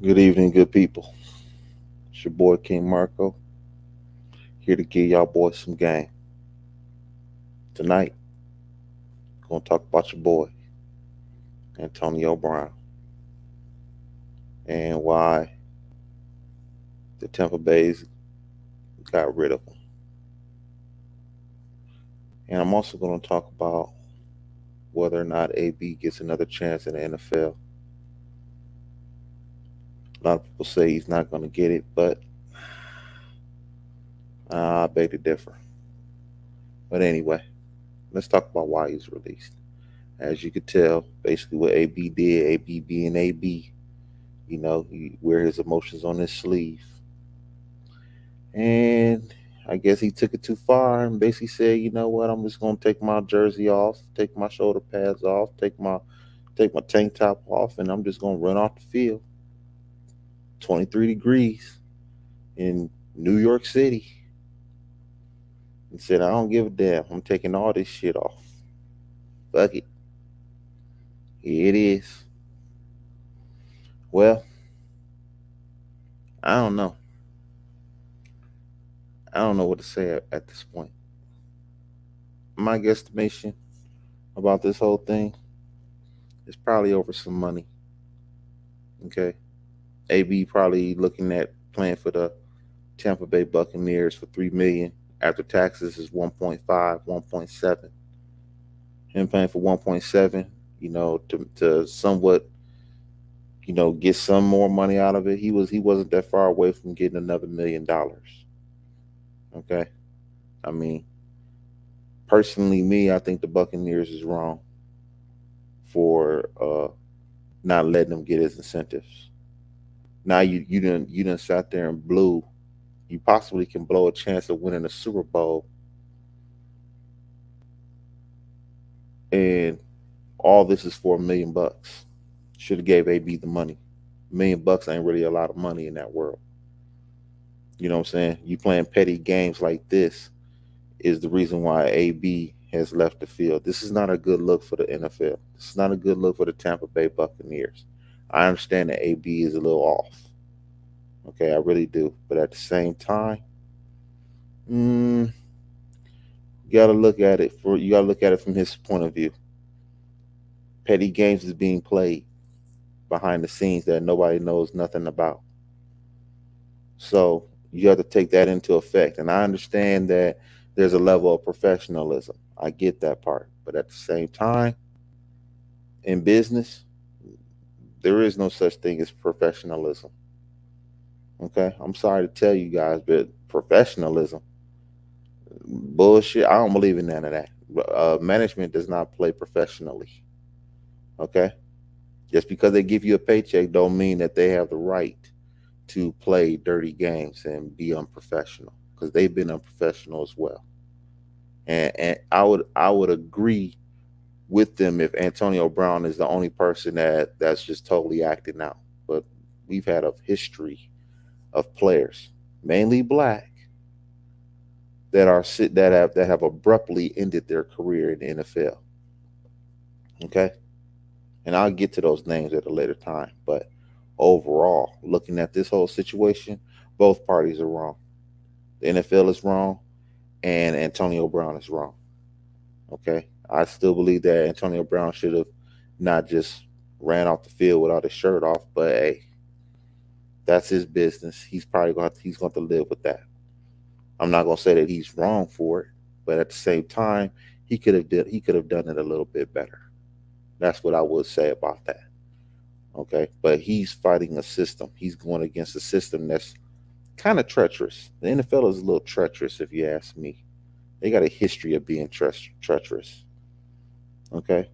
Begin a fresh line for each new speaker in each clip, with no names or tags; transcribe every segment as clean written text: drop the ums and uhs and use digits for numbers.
Good evening, good people. It's your boy King Marco here to give y'all boys some game. Tonight, gonna talk about your boy Antonio Brown and why the Tampa Bay's got rid of him. And I'm also gonna talk about whether or not AB gets another chance in the NFL. A lot of people say he's not gonna get it, but I beg to differ. But anyway, let's talk about why he's released. As you could tell, basically what AB did, AB being AB, he wear his emotions on his sleeve. And I guess he took it too far and basically said, you know what, I'm just gonna take my jersey off, take my shoulder pads off, take my tank top off, and I'm just gonna run off the field. 23 degrees in New York City. And said, I don't give a damn. I'm taking all this shit off. Fuck it. Here it is. Well, I don't know. I don't know what to say at this point. My guesstimation about this whole thing is probably over some money. Okay. AB probably looking at playing for the Tampa Bay Buccaneers for 3 million. After taxes is 1.5, 1.7. Him playing for 1.7, to somewhat, get some more money out of it. He wasn't that far away from getting another $1 million. Okay. I mean, personally, me, I think the Buccaneers is wrong for not letting him get his incentives. Now you didn't sat there and blew. You possibly can blow a chance of winning a Super Bowl, and all this is for $1 million. Should have gave AB the money. $1 million ain't really a lot of money in that world. You know what I'm saying? You playing petty games like this is the reason why AB has left the field. This is not a good look for the NFL. This is not a good look for the Tampa Bay Buccaneers. I understand that AB is a little off. Okay, I really do. But at the same time, mm, you gotta look at it from his point of view. Petty games is being played behind the scenes that nobody knows nothing about. So you have to take that into effect. And I understand that there's a level of professionalism. I get that part. But at the same time, in business, there is no such thing as professionalism. Okay. I'm sorry to tell you guys, but professionalism, bullshit. I don't believe in none of that. Management does not play professionally. Okay. Just because they give you a paycheck don't mean that they have the right to play dirty games and be unprofessional, because they've been unprofessional as well. And I would agree with them if Antonio Brown is the only person that's just totally acting out. But we've had a history of players, mainly black, that have abruptly ended their career in the NFL. Okay, and I'll get to those names at a later time. But overall, looking at this whole situation, both parties are wrong. The NFL is wrong, and Antonio Brown is wrong. Okay, I still believe that Antonio Brown should have not just ran off the field without his shirt off. But hey, that's his business. He's going to live with that. I'm not going to say that he's wrong for it, but at the same time, he could have done it a little bit better. That's what I would say about that. Okay, but he's fighting a system. He's going against a system that's kind of treacherous. The NFL is a little treacherous, if you ask me. They got a history of being treacherous. Okay,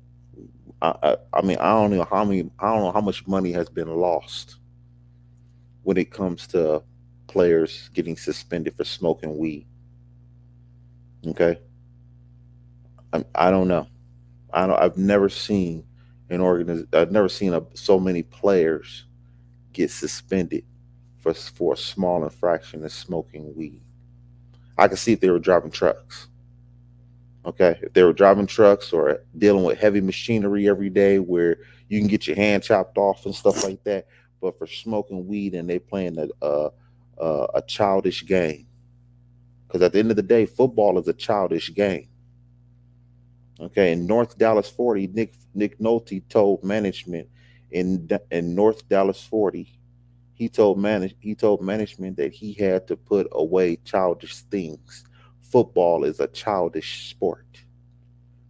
I mean, I don't know how much money has been lost when it comes to players getting suspended for smoking weed. Okay, I don't know. I've never seen I've never seen so many players get suspended for a small infraction of smoking weed. I can see if they were driving trucks. Okay, if they were driving trucks or dealing with heavy machinery every day, where you can get your hand chopped off and stuff like that. but for smoking weed, and they playing a childish game. Because at the end of the day, football is a childish game. Okay, in North Dallas 40, Nick Nolte told management in North Dallas 40, he told management that he had to put away childish things. Football is a childish sport.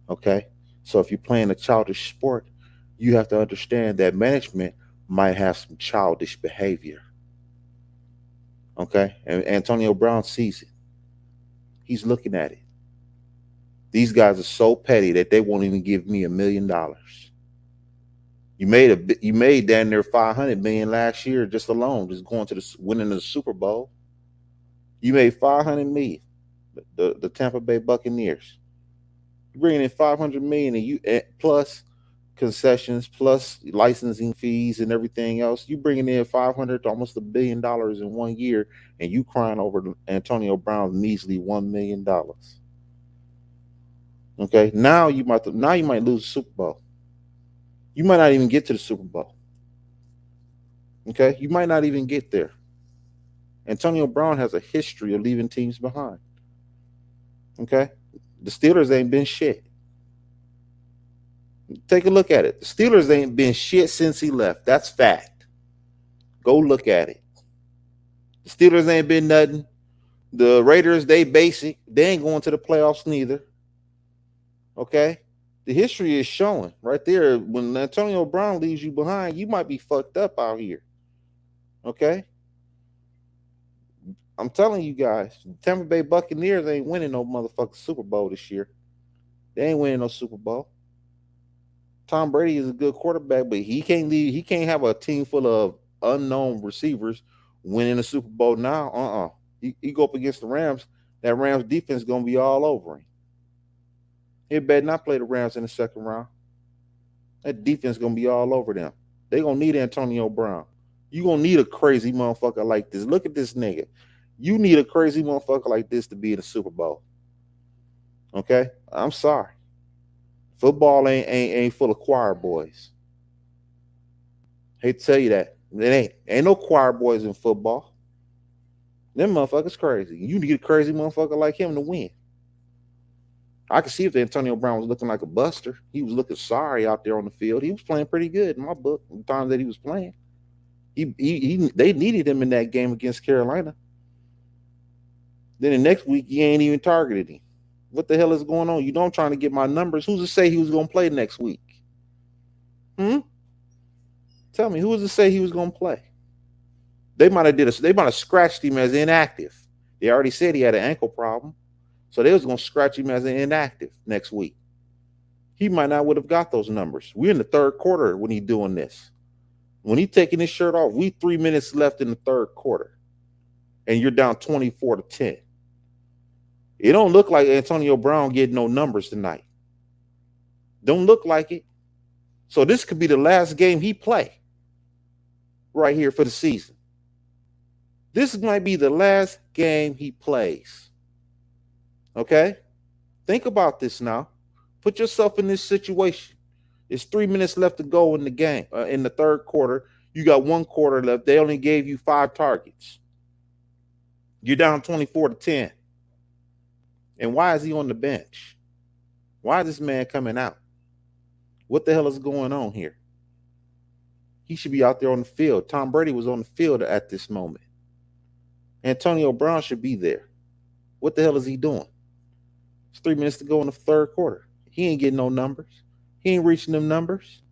Okay, so if you're playing a childish sport, you have to understand that management might have some childish behavior. Okay, and Antonio Brown sees it. He's looking at it. These guys are so petty that they won't even give me $1 million. You made down near 500 million last year just alone, just going to the winning the Super Bowl. You made 500 million. The Tampa Bay Buccaneers. You're bringing in 500 million, and you plus concessions, plus licensing fees and everything else. You bringing in 500 to almost $1 billion in 1 year, and you crying over Antonio Brown's measly $1 million. Okay, now you might lose the Super Bowl. You might not even get to the Super Bowl. Okay, you might not even get there. Antonio Brown has a history of leaving teams behind. Okay, the Steelers ain't been shit. Take a look at it. The Steelers ain't been shit since he left. That's fact. Go look at it. The Steelers ain't been nothing. The Raiders, they basic. They ain't going to the playoffs neither. Okay, the history is showing right there. When Antonio Brown leaves you behind, you might be fucked up out here. Okay, I'm telling you guys, the Tampa Bay Buccaneers ain't winning no motherfucking Super Bowl this year. They ain't winning no Super Bowl. Tom Brady is a good quarterback, but he can't leave. He can't have a team full of unknown receivers winning a Super Bowl now. He go up against the Rams. That Rams defense is gonna be all over him. He better not play the Rams in the second round. That defense gonna be all over them. They gonna need Antonio Brown. You gonna need a crazy motherfucker like this. Look at this nigga. You need a crazy motherfucker like this to be in the Super Bowl. Okay, I'm sorry. Football ain't full of choir boys. Hate to tell you that. It ain't no choir boys in football. Them motherfuckers crazy. You need a crazy motherfucker like him to win. I could see if Antonio Brown was looking like a buster. He was looking sorry out there on the field. He was playing pretty good in my book. The times that he was playing, they needed him in that game against Carolina. Then the next week, he ain't even targeted him. What the hell is going on? You know I'm trying to get my numbers. Who's to say he was going to play next week? Tell me, who was to say he was going to play? They might have scratched him as inactive. They already said he had an ankle problem, so they was going to scratch him as an inactive next week. He might not would have got those numbers. We're in the third quarter when he's doing this. When he's taking his shirt off, we 3 minutes left in the third quarter, and you're down 24-10. It don't look like Antonio Brown getting no numbers tonight. Don't look like it. So this could be the last game he play right here for the season. This might be the last game he plays. Okay? Think about this now. Put yourself in this situation. It's 3 minutes left to go in the game, in the third quarter. You got 1 quarter left. They only gave you 5 targets. You're down 24-10. And why is he on the bench? Why is this man coming out? What the hell is going on here? He should be out there on the field. Tom Brady was on the field at this moment. Antonio Brown should be there. What the hell is he doing? It's 3 minutes to go in the third quarter. He ain't getting no numbers. He ain't reaching them numbers.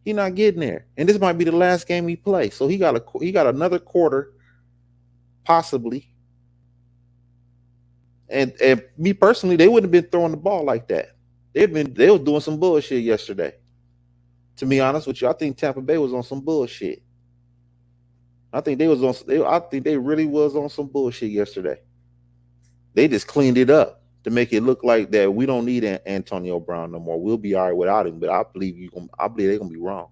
He not getting there. And this might be the last game he plays. So he got another quarter, possibly. And me personally, they wouldn't have been throwing the ball like that. They were doing some bullshit yesterday. To be honest with you, I think Tampa Bay was on some bullshit. I think they really was on some bullshit yesterday. They just cleaned it up to make it look like that we don't need Antonio Brown no more. We'll be all right without him. But I believe they're gonna be wrong.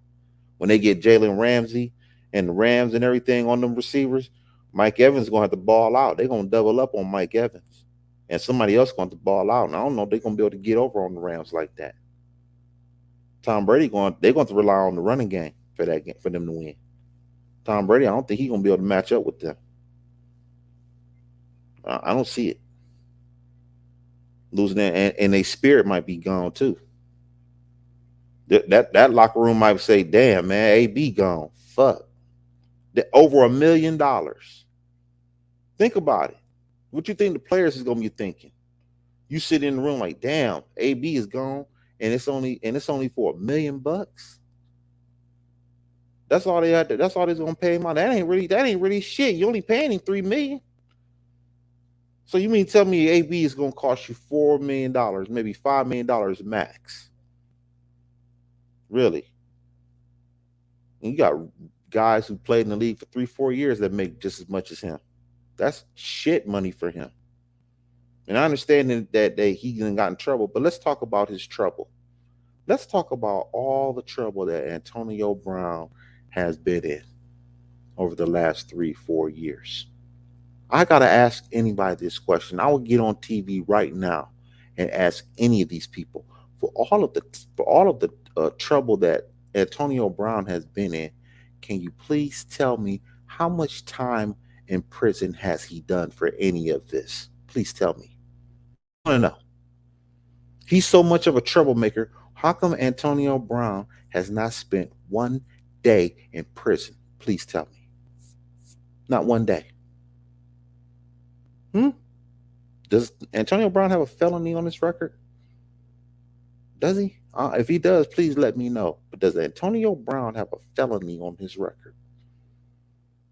When they get Jalen Ramsey and the Rams and everything on them receivers, Mike Evans is gonna have to ball out. They're gonna double up on Mike Evans. And somebody else going to ball out. And I don't know if they're going to be able to get over on the Rams like that. Tom Brady they're going to rely on the running game. for that game, for them to win. Tom Brady, I don't think he's gonna be able to match up with them. I don't see it. Losing that, and their spirit might be gone too. That locker room might say, "Damn, man, AB gone. Fuck, over $1 million." Think about it. What you think the players is gonna be thinking? You sit in the room like, "Damn, AB is gone, and it's only for $1 million." That's all they had. That's all they're gonna pay him out. That ain't really shit. You only paying him $3 million. So you mean tell me AB is gonna cost you $4 million, maybe $5 million max? Really? And you got guys who played in the league for 3-4 years that make just as much as him. That's shit money for him. And I understand that he got in trouble, but let's talk about his trouble. Let's talk about all the trouble that Antonio Brown has been in over the last 3-4 years. I gotta ask anybody this question. I will get on TV right now and ask any of these people for all of the trouble that Antonio Brown has been in. Can you please tell me how much time in prison has he done for any of this? Please tell me. I want to know. He's so much of a troublemaker. How come Antonio Brown has not spent one day in prison? Please tell me. Not one day. Does Antonio Brown have a felony on his record? Does he? If he does, please let me know. But does Antonio Brown have a felony on his record?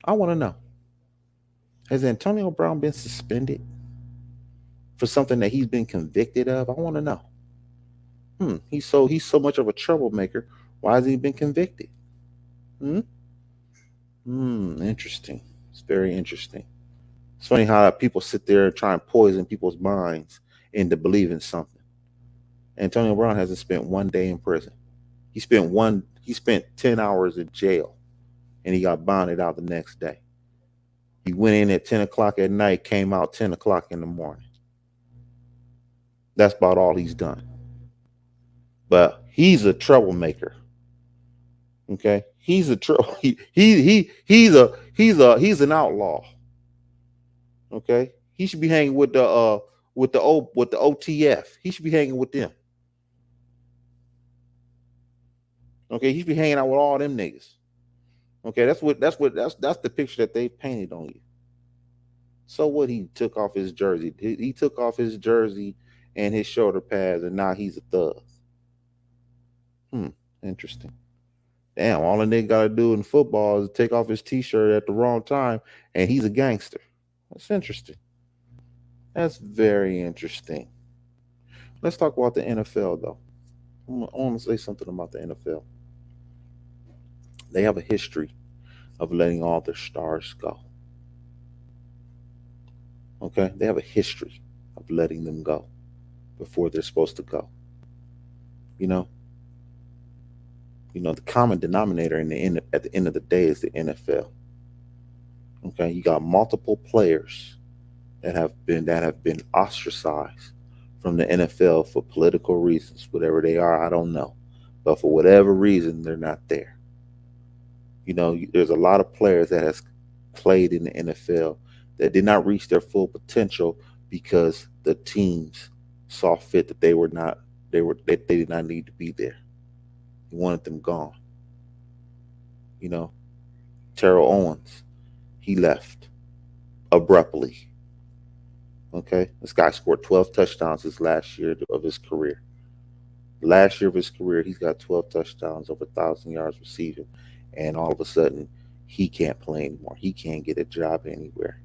I want to know. Has Antonio Brown been suspended for something that he's been convicted of? I want to know. He's so much of a troublemaker. Why has he been convicted? Interesting. It's very interesting. It's funny how people sit there and try and poison people's minds into believing something. Antonio Brown hasn't spent one day in prison. He spent 10 hours in jail, and he got bonded out the next day. He went in at 10 o'clock at night, came out 10 o'clock in the morning. That's about all he's done. But he's a troublemaker. Okay? He's a trouble. He's an outlaw. Okay? He should be hanging with the OTF. He should be hanging with them. Okay, he should be hanging out with all them niggas. Okay, that's the picture that they painted on you. So what? He took off his jersey. He took off his jersey and his shoulder pads, and now he's a thug. Interesting. Damn, all a nigga gotta do in football is take off his t-shirt at the wrong time, and he's a gangster. That's interesting. That's very interesting. Let's talk about the NFL, though. I want to say something about the NFL. They have a history of letting all their stars go. Okay? They have a history of letting them go before they're supposed to go. The common denominator at the end of the day is the NFL. Okay? You got multiple players that have been ostracized from the NFL for political reasons, whatever they are, I don't know. But for whatever reason, they're not there. There's a lot of players that has played in the NFL that did not reach their full potential because the teams saw fit that they did not need to be there. He wanted them gone. Terrell Owens, he left abruptly. Okay, this guy scored 12 touchdowns his last year of his career. Last year of his career, he's got 12 touchdowns, over 1,000 yards receiving, and all of a sudden, he can't play anymore. He can't get a job anywhere.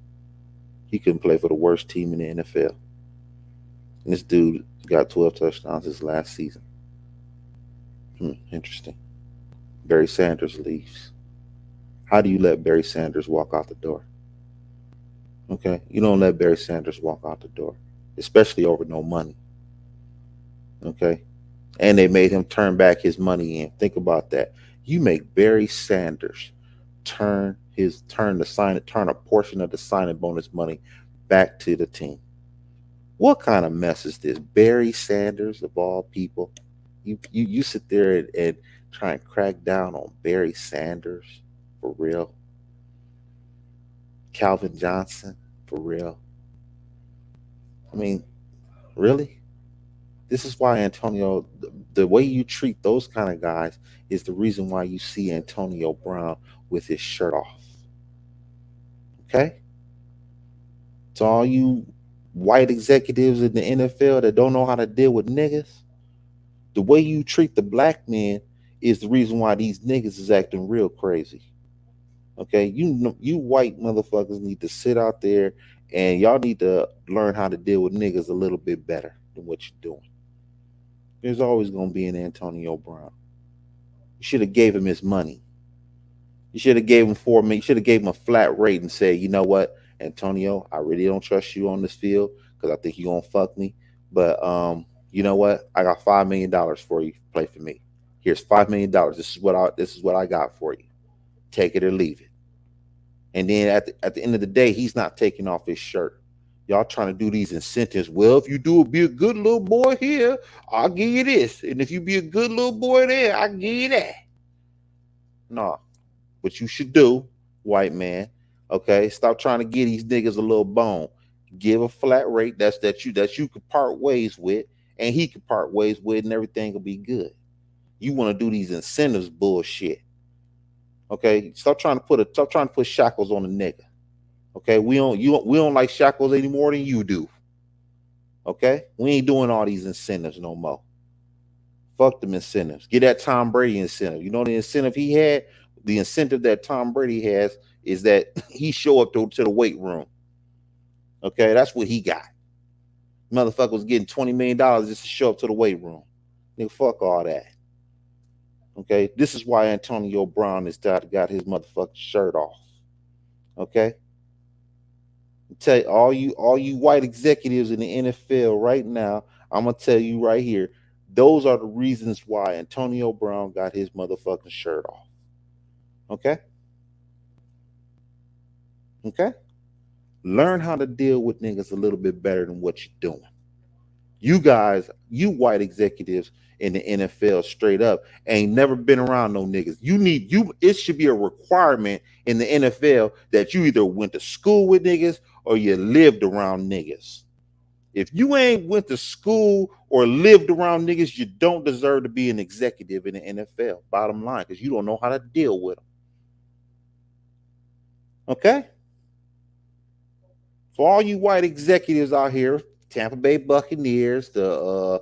He couldn't play for the worst team in the NFL. And this dude got 12 touchdowns his last season. Interesting. Barry Sanders leaves. How do you let Barry Sanders walk out the door? Okay, you don't let Barry Sanders walk out the door, especially over no money. Okay, and they made him turn back his money in. Think about that. You make Barry Sanders turn a portion of the signing bonus money back to the team. What kind of mess is this? Barry Sanders, of all people, You sit there and try and crack down on Barry Sanders for real, Calvin Johnson for real. I mean, really? This is why Antonio, the way you treat those kind of guys is the reason why you see Antonio Brown with his shirt off. Okay? To all you white executives in the NFL that don't know how to deal with niggas, the way you treat the black men is the reason why these niggas is acting real crazy. Okay? You white motherfuckers need to sit out there and y'all need to learn how to deal with niggas a little bit better than what you're doing. There's always gonna be an Antonio Brown. You should have gave him his money. You should have gave him 4 million. You should have gave him a flat rate and said, you know what, Antonio, I really don't trust you on this field because I think you're gonna fuck me. But you know what? I got $5 million for you. Play for me. Here's $5 million. This is what I got for you. Take it or leave it. And then at the end of the day, he's not taking off his shirt. Y'all trying to do these incentives. Well, if you be a good little boy here, I'll give you this. And if you be a good little boy there, I'll give you that. No. What you should do, white man, okay, stop trying to give these niggas a little bone. Give a flat rate that you could part ways with, and he could part ways with, and everything will be good. You want to do these incentives bullshit. Okay, stop trying to put shackles on a nigga. Okay, we don't like shackles any more than you do. Okay, we ain't doing all these incentives no more. Fuck them incentives. Get that Tom Brady incentive. You know the incentive he had. The incentive that Tom Brady has is that he show up to the weight room. Okay, that's what he got. Motherfucker was getting $20 million just to show up to the weight room. Nigga, fuck all that. Okay, this is why Antonio Brown has got his motherfucking shirt off. Okay, tell you, all you white executives in the NFL right now, I'm gonna tell you right here, those are the reasons why Antonio Brown got his motherfucking shirt off. Okay, okay. Learn how to deal with niggas a little bit better than what you're doing. You guys, you white executives in the NFL, straight up, ain't never been around no niggas. It should be a requirement in the NFL that you either went to school with niggas or you lived around niggas. If you ain't went to school or lived around niggas, you don't deserve to be an executive in the NFL. Bottom line, because you don't know how to deal with them. Okay? For all you white executives out here, Tampa Bay Buccaneers, the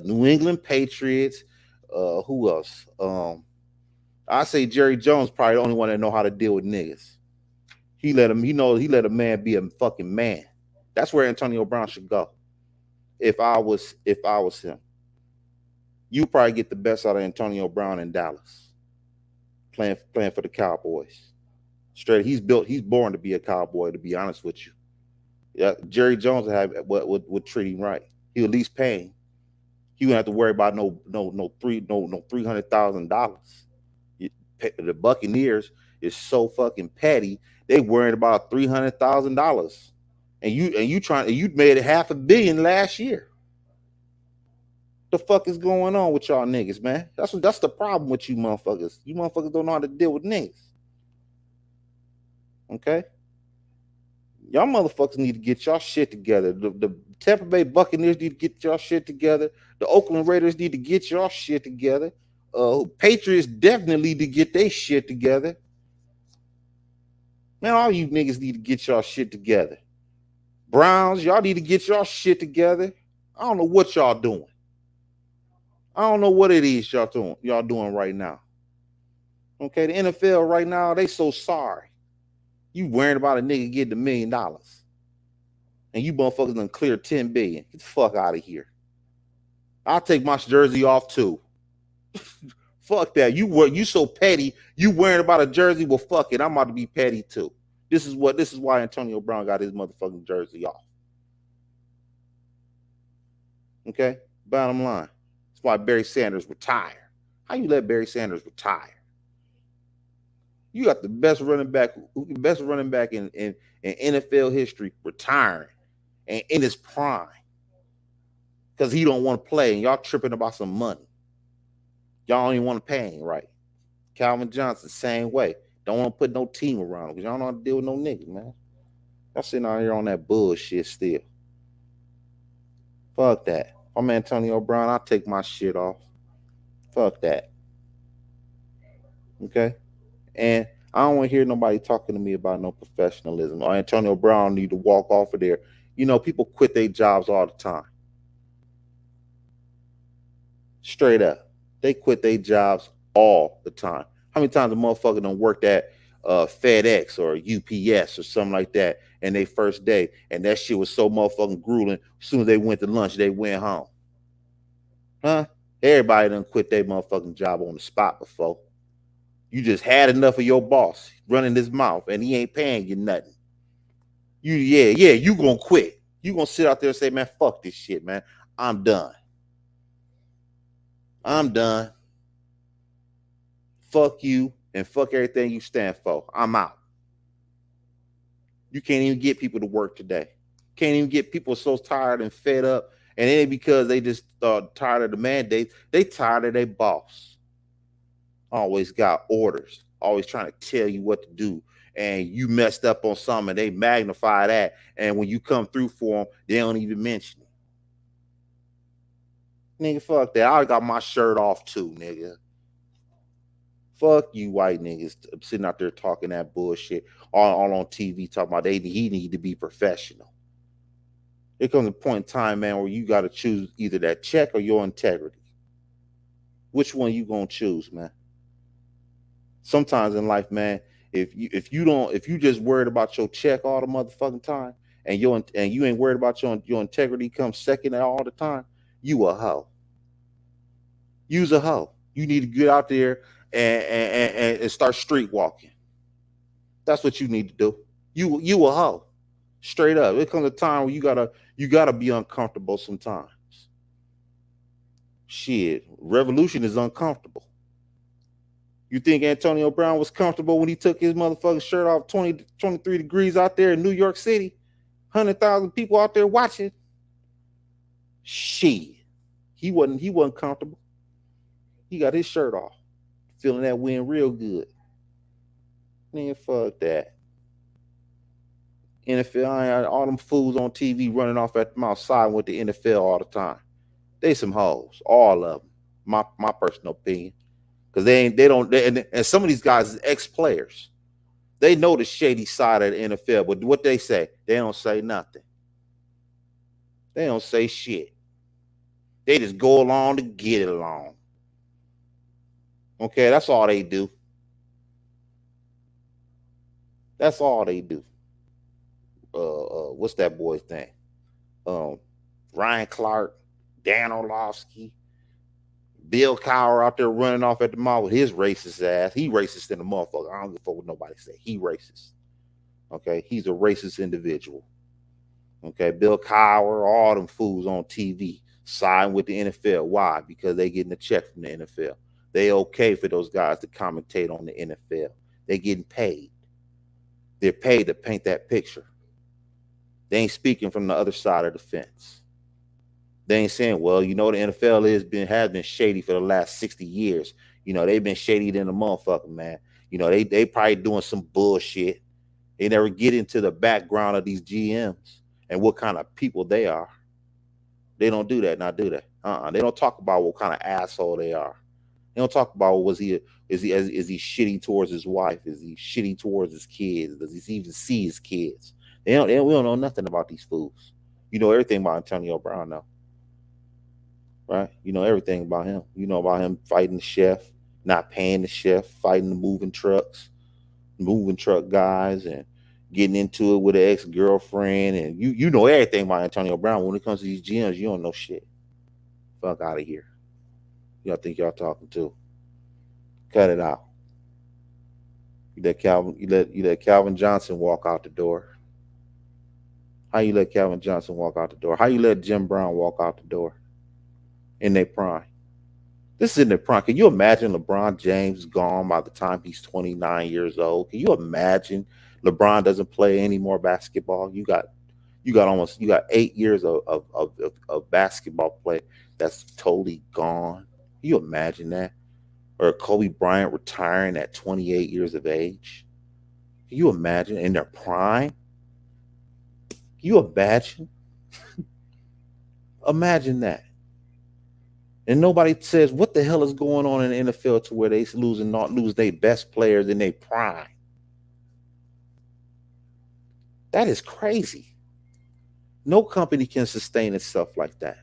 New England Patriots, who else? I say Jerry Jones probably the only one that know how to deal with niggas. He let a man be a fucking man. That's where Antonio Brown should go. If I was him, you probably get the best out of Antonio Brown in Dallas, playing for the Cowboys. Straight, he's born to be a cowboy. To be honest with you, yeah, Jerry Jones would treat him right. He would at least pay him. He wouldn't have to worry about no $300,000. The Buccaneers is so fucking petty. They worried about $300,000, and you made it $500 million last year. The fuck is going on with y'all niggas, man? That's the problem with you motherfuckers. You motherfuckers don't know how to deal with niggas. Okay? Y'all motherfuckers need to get y'all shit together. The Tampa Bay Buccaneers need to get y'all shit together. The Oakland Raiders need to get y'all shit together. Patriots definitely need to get their shit together. Man, all you niggas need to get y'all shit together. Browns, y'all need to get y'all shit together. I don't know what y'all doing. I don't know what it is y'all doing right now. Okay, the NFL right now, they so sorry. You worrying about a nigga getting $1 million. And you motherfuckers done clear 10 billion. Get the fuck out of here. I'll take my jersey off too. Fuck that. You so petty. You worrying about a jersey? Well, fuck it. I'm about to be petty too. This is why Antonio Brown got his motherfucking jersey off. Okay? Bottom line. That's why Barry Sanders retired. How you let Barry Sanders retire? You got the best running back in NFL history retiring and in his prime. because he don't want to play, and y'all tripping about some money. Y'all don't even want to pay him right. Calvin Johnson, same way. Don't want to put no team around him because y'all don't want to deal with no niggas, man. Y'all sitting out here on that bullshit still. Fuck that. If I'm Antonio Brown, I'll take my shit off. Fuck that. Okay? And I don't want to hear nobody talking to me about no professionalism. Or Antonio Brown need to walk off of there. People quit their jobs all the time. Straight up. They quit their jobs all the time. How many times a motherfucker done worked at FedEx or UPS or something like that in their first day, and that shit was so motherfucking grueling, as soon as they went to lunch, they went home. Huh? Everybody done quit their motherfucking job on the spot before. You just had enough of your boss running his mouth, and he ain't paying you nothing. You gonna quit. You gonna sit out there and say, man, fuck this shit, man. I'm done. I'm done. Fuck you and fuck everything you stand for. I'm out. You can't even get people to work today. Can't even get people so tired and fed up. And it ain't because they just tired of the mandate. They tired of their boss. Always got orders. Always trying to tell you what to do. And you messed up on something and they magnify that. And when you come through for them, they don't even mention it. Nigga, fuck that. I got my shirt off too, nigga. Fuck you white niggas sitting out there talking that bullshit all on TV talking about he need to be professional. There comes a point in time, man, where you got to choose either that check or your integrity. Which one you gonna choose, man? Sometimes in life, man, if you just worried about your check all the motherfucking time, and you ain't worried about your integrity comes second all the time, you a hoe. You's a hoe. You need to get out there and start street walking. That's what you need to do. You a hoe. Straight up. It comes a time where you gotta be uncomfortable sometimes. Shit. Revolution is uncomfortable. You think Antonio Brown was comfortable when he took his motherfucking shirt off 23 degrees out there in New York City? 100,000 people out there watching. Shit. He wasn't comfortable. He got his shirt off. Feeling that wind real good. Man, fuck that. NFL, all them fools on TV running off at the mouth siding with the NFL all the time. They some hoes, all of them. My personal opinion, because and some of these guys is ex-players. They know the shady side of the NFL, but what they say, they don't say nothing. They don't say shit. They just go along to get it along. Okay, that's all they do. That's all they do. What's that boy's name? Ryan Clark, Dan Orlovsky, Bill Cowher out there running off at the mall with his racist ass. He racist in the motherfucker. I don't give a fuck what nobody say. He racist. Okay, he's a racist individual. Okay, Bill Cowher, all them fools on TV siding with the NFL. Why? Because they getting a check from the NFL. They okay for those guys to commentate on the NFL. They getting paid. They're paid to paint that picture. They ain't speaking from the other side of the fence. They ain't saying, well, the NFL has been shady for the last 60 years. They've been shady than a motherfucker, man. They probably doing some bullshit. They never get into the background of these GMs and what kind of people they are. They don't do that, not do that. They don't talk about what kind of asshole they are. They don't talk about is he shitty towards his wife? Is he shitty towards his kids? Does he even see his kids? We don't know nothing about these fools. You know everything about Antonio Brown now. Right? You know everything about him. You know about him fighting the chef, not paying the chef, fighting the moving truck guys, and getting into it with an ex-girlfriend. And you know everything about Antonio Brown. When it comes to these GMs, you don't know shit. Fuck out of here. Y'all think y'all talking to? Cut it out. You let Calvin Johnson walk out the door. How you let Calvin Johnson walk out the door? How you let Jim Brown walk out the door in their prime? This is in their prime. Can you imagine LeBron James gone by the time he's 29 years old? Can you imagine LeBron doesn't play any more basketball? You You got 8 years of basketball play that's totally gone. Can you imagine that? Or Kobe Bryant retiring at 28 years of age. Can you imagine in their prime? Can you imagine? Imagine that. And nobody says what the hell is going on in the NFL to where they lose their best players in their prime. That is crazy. No company can sustain itself like that.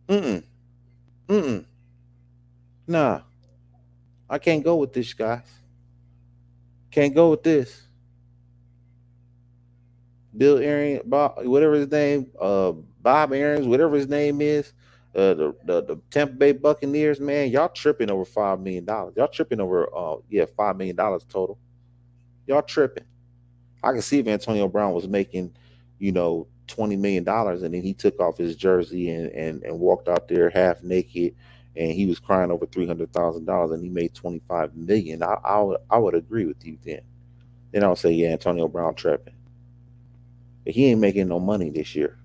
Mm-mm. Mm-mm. Nah, I can't go with this, guys. Can't go with this. Bill Arians, Bob, whatever his name, Bob Arians, whatever his name is, the Tampa Bay Buccaneers, man, y'all tripping over $5 million. Y'all tripping over $5 million total. Y'all tripping. I can see if Antonio Brown was making, $20 million, and then he took off his jersey and walked out there half naked, and he was crying over $300,000, and he made 25 million. I would agree with you then. Then I would say, yeah, Antonio Brown tripping. But he ain't making no money this year.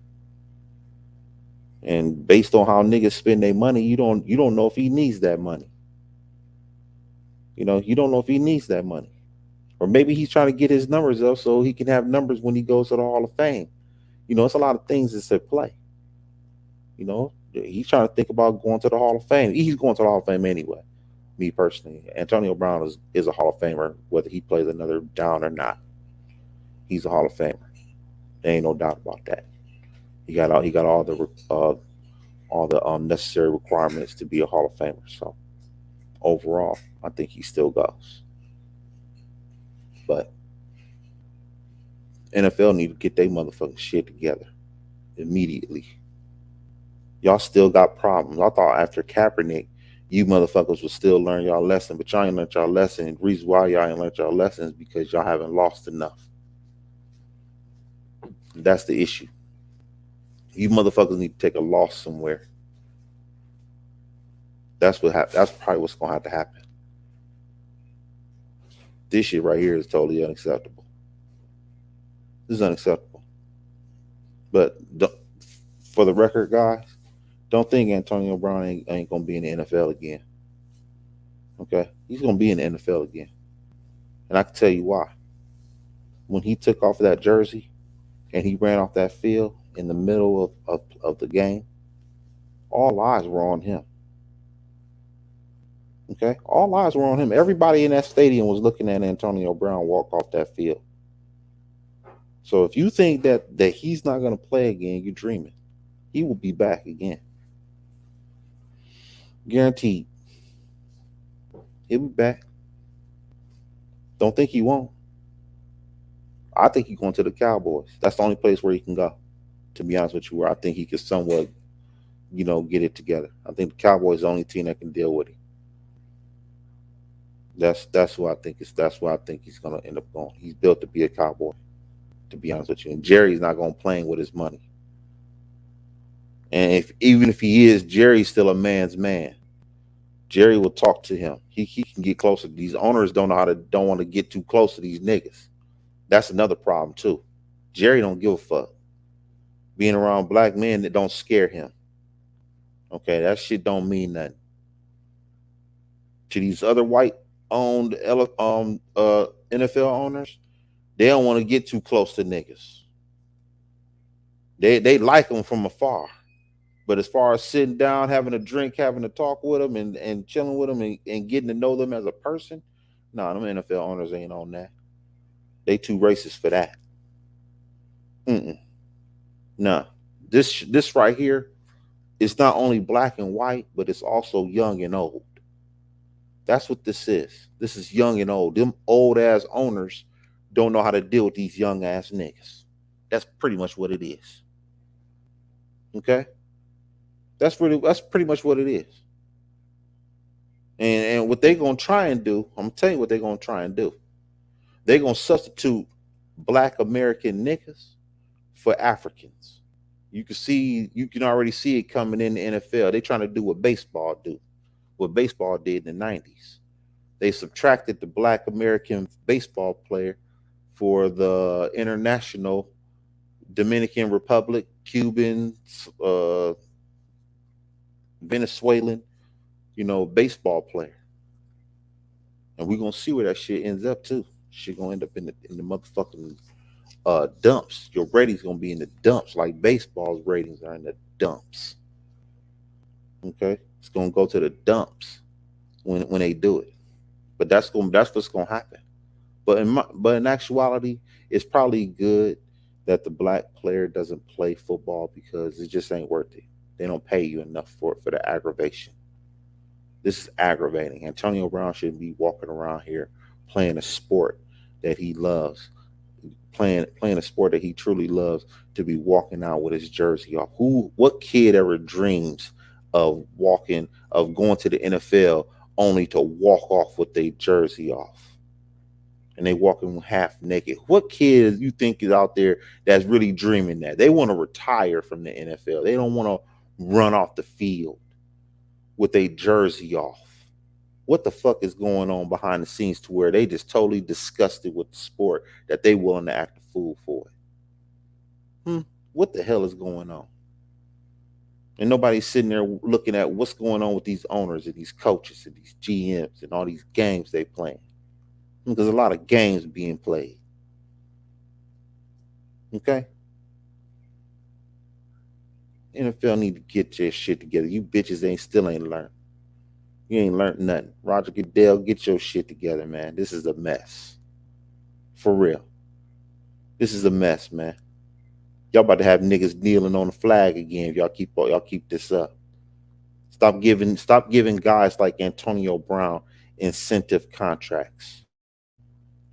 And based on how niggas spend their money, you don't know if he needs that money. You don't know if he needs that money. Or maybe he's trying to get his numbers up so he can have numbers when he goes to the Hall of Fame. It's a lot of things that's at play. He's trying to think about going to the Hall of Fame. He's going to the Hall of Fame anyway. Me personally, Antonio Brown is a Hall of Famer, whether he plays another down or not. He's a Hall of Famer. There ain't no doubt about that. He got all the necessary requirements to be a Hall of Famer. So overall, I think he still goes. But NFL need to get their motherfucking shit together immediately. Y'all still got problems. I thought after Kaepernick, you motherfuckers would still learn y'all lesson, but y'all ain't learned y'all lesson. The reason why y'all ain't learned y'all lessons is because y'all haven't lost enough. That's the issue. You motherfuckers need to take a loss somewhere. That's probably what's gonna have to happen. This shit right here is totally unacceptable. This is unacceptable. But for the record, guys, don't think Antonio Brown ain't gonna be in the NFL again. Okay, he's gonna be in the NFL again, and I can tell you why. When he took off that jersey and he ran off that field in the middle of the game, all eyes were on him. Okay, all eyes were on him. Everybody in that stadium was looking at Antonio Brown walk off that field. So if you think that he's not going to play again, you're dreaming. He will be back again, guaranteed. He'll be back. Don't think he won't. I think he's going to the Cowboys. That's the only place where he can go. To be honest with you, where I think he can somewhat, get it together. I think the Cowboys are the only team that can deal with him. That's who I think is. That's where I think he's going to end up going. He's built to be a Cowboy. To be honest with you, and Jerry's not going to play with his money. And even if he is, Jerry's still a man's man. Jerry will talk to him. He can get closer. These owners don't want to get too close to these niggas. That's another problem too. Jerry don't give a fuck. Being around black men that don't scare him. Okay, that shit don't mean nothing. To these other white owned NFL owners, they don't want to get too close to niggas. They like them from afar. But as far as sitting down, having a drink, having a talk with them, and chilling with them, and getting to know them as a person, nah, them NFL owners ain't on that. They too racist for that. Mm-mm. Nah. This right here, it's not only black and white, but it's also young and old. That's what this is. This is young and old. Them old ass owners don't know how to deal with these young ass niggas. That's pretty much what it is. Okay? That's pretty much what it is. And what they're gonna try and do, I'm gonna tell you what they're gonna try and do. They're gonna substitute black American niggas for Africans. You can already see it coming in the NFL. They're trying to do what baseball did in the 90s. They subtracted the black American baseball player for the international Dominican Republic, Cubans, Venezuelan, baseball player. And we're gonna see where that shit ends up too. Shit gonna end up in the motherfucking dumps. Your ratings gonna be in the dumps, like baseball's ratings are in the dumps. Okay, it's gonna go to the dumps when they do it. But that's what's gonna happen. But in actuality, it's probably good that the black player doesn't play football because it just ain't worth it. They don't pay you enough for it, for the aggravation. This is aggravating. Antonio Brown shouldn't be walking around here playing a sport that he loves, playing a sport that he truly loves, to be walking out with his jersey off. What kid ever dreams of going to the NFL only to walk off with their jersey off? And they walking half naked. What kid you think is out there that's really dreaming that? They want to retire from the NFL. They don't want to run off the field with a jersey off. What the fuck is going on behind the scenes to where they just totally disgusted with the sport that they willing to act a fool for it? What the hell is going on? And nobody's sitting there looking at what's going on with these owners and these coaches and these GMs and all these games they playing. There's a lot of games being played. Okay? NFL need to get your shit together. You bitches still ain't learned. You ain't learned nothing. Roger Goodell, get your shit together, man. This is a mess. For real. This is a mess, man. Y'all about to have niggas kneeling on the flag again if y'all keep this up. Stop giving guys like Antonio Brown incentive contracts.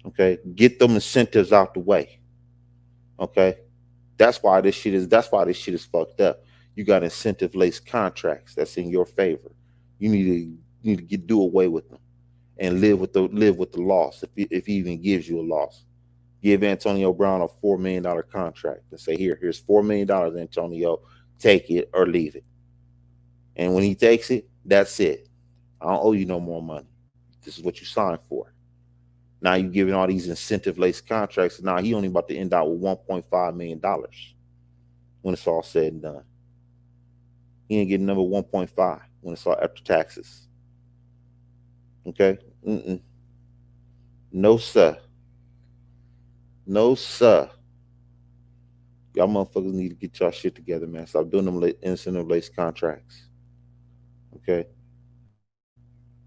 Okay? Get them incentives out the way. Okay? That's why this shit is fucked up. You got incentive laced contracts that's in your favor. You need to do away with them and live with the loss if he even gives you a loss. Give Antonio Brown a $4 million contract and say, here's $4 million, Antonio, take it or leave it. And when he takes it, that's it. I don't owe you no more money. This is what you signed for. Now you giving all these incentive laced contracts. Now he only about to end out with $1.5 million when it's all said and done. He ain't getting number 1.5 when it's all after taxes. Okay? No sir. No sir. Y'all motherfuckers need to get y'all shit together, man. Stop doing them incentive laced contracts. Okay?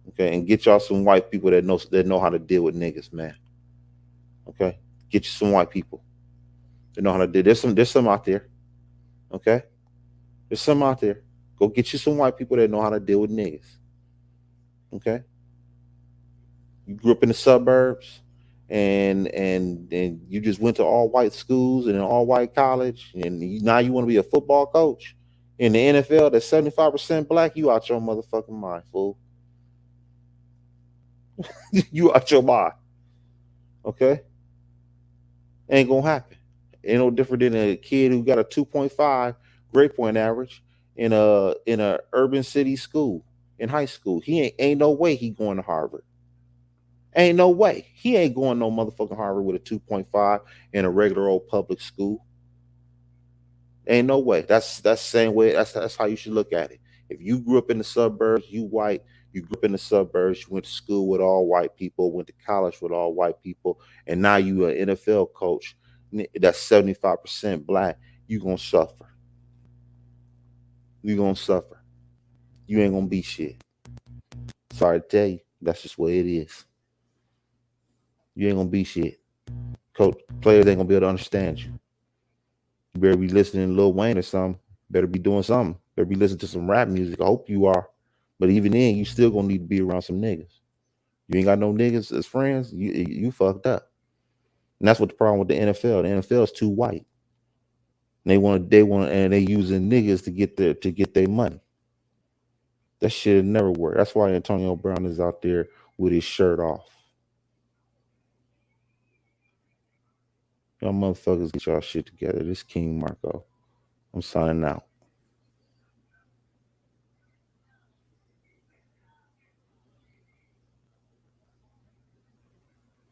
Okay, and get y'all some white people that know how to deal with niggas, man. Okay? Get you some white people that know how to deal. There's some out there. Okay? There's some out there. Go get you some white people that know how to deal with niggas. Okay? You grew up in the suburbs and you just went to all white schools and an all white college, and now you want to be a football coach in the NFL that's 75% black. You out your motherfucking mind, fool. You out your mind. Okay? Ain't gonna happen. Ain't no different than a kid who got a 2.5 grade point average in a urban city school in high school. He ain't no way he going to Harvard. Ain't no way. He ain't going no motherfucking Harvard with a 2.5 in a regular old public school. Ain't no way. That's the same way. That's how you should look at it. If you grew up in the suburbs, you white, you grew up in the suburbs, you went to school with all white people, went to college with all white people, and now you an NFL coach that's 75% black, you gonna suffer. You gonna suffer. You ain't gonna be shit. Sorry to tell you, that's just what it is. You ain't gonna be shit. Coach players ain't gonna be able to understand you. You better be listening to Lil Wayne or something. Better be doing something. Better be listening to some rap music. I hope you are. But even then, you still gonna need to be around some niggas. You ain't got no niggas as friends. You fucked up. And that's what the problem with the NFL. The NFL is too white. And they want, and they using niggas to get their money. That shit never work. That's why Antonio Brown is out there with his shirt off. Y'all motherfuckers get y'all shit together. This King Marco. I'm signing out.